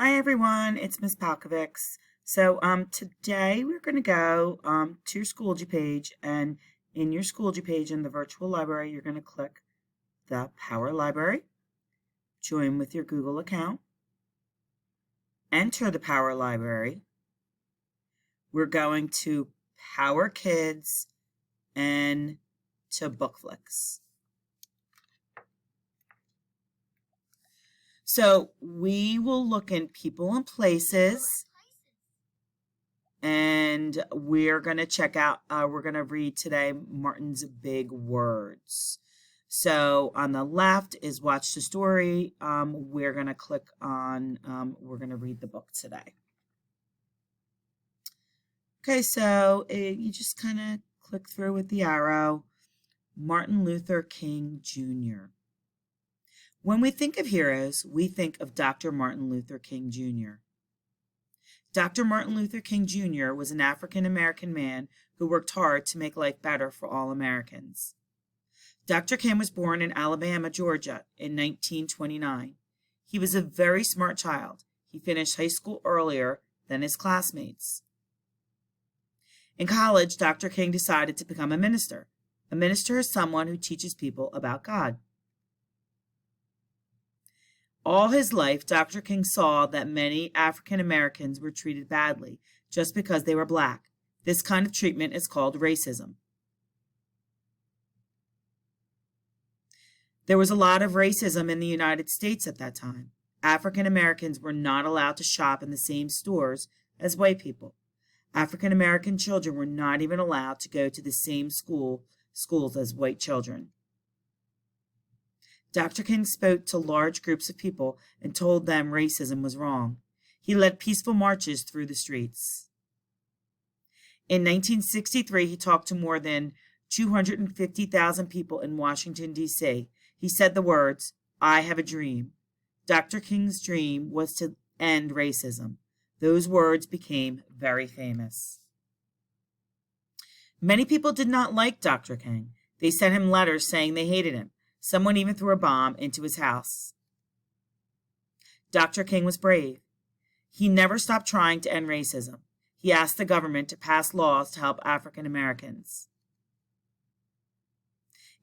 Hi everyone, it's Miss Palkovics. Today we're going to go to your Schoology page, and in your Schoology page in the virtual library, you're going to click the Power Library, join with your Google account, enter the Power Library. We're going to Power Kids and to Bookflix. So we will look in People and Places, and we're going to check out, we're going to read today Martin's Big Words. So on the left is Watch the Story. We're going to click on, we're going to read the book today. Okay, so you just kind of click through with the arrow. Martin Luther King Jr. When we think of heroes, we think of Dr. Martin Luther King Jr. Dr. Martin Luther King Jr. was an African-American man who worked hard to make life better for all Americans. Dr. King was born in Alabama, Georgia in 1929. He was a very smart child. He finished high school earlier than his classmates. In college, Dr. King decided to become a minister. A minister is someone who teaches people about God. All his life, Dr. King saw that many African Americans were treated badly just because they were black. This kind of treatment is called racism. There was a lot of racism in the United States at that time. African Americans were not allowed to shop in the same stores as white people. African American children were not even allowed to go to the same schools as white children. Dr. King spoke to large groups of people and told them racism was wrong. He led peaceful marches through the streets. In 1963, he talked to more than 250,000 people in Washington, D.C. He said the words, "I have a dream." Dr. King's dream was to end racism. Those words became very famous. Many people did not like Dr. King. They sent him letters saying they hated him. Someone even threw a bomb into his house. Dr. King was brave. He never stopped trying to end racism. He asked the government to pass laws to help African Americans.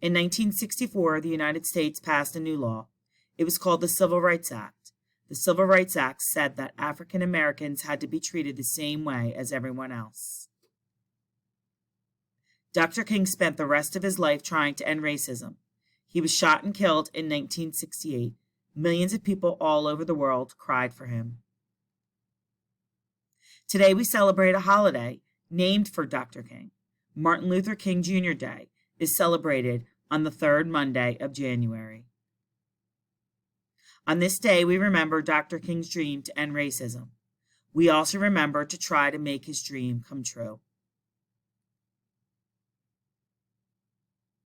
In 1964, the United States passed a new law. It was called the Civil Rights Act. The Civil Rights Act said that African Americans had to be treated the same way as everyone else. Dr. King spent the rest of his life trying to end racism. He was shot and killed in 1968. Millions of people all over the world cried for him. Today we celebrate a holiday named for Dr. King. Martin Luther King Jr. Day is celebrated on the third Monday of January. On this day, we remember Dr. King's dream to end racism. We also remember to try to make his dream come true.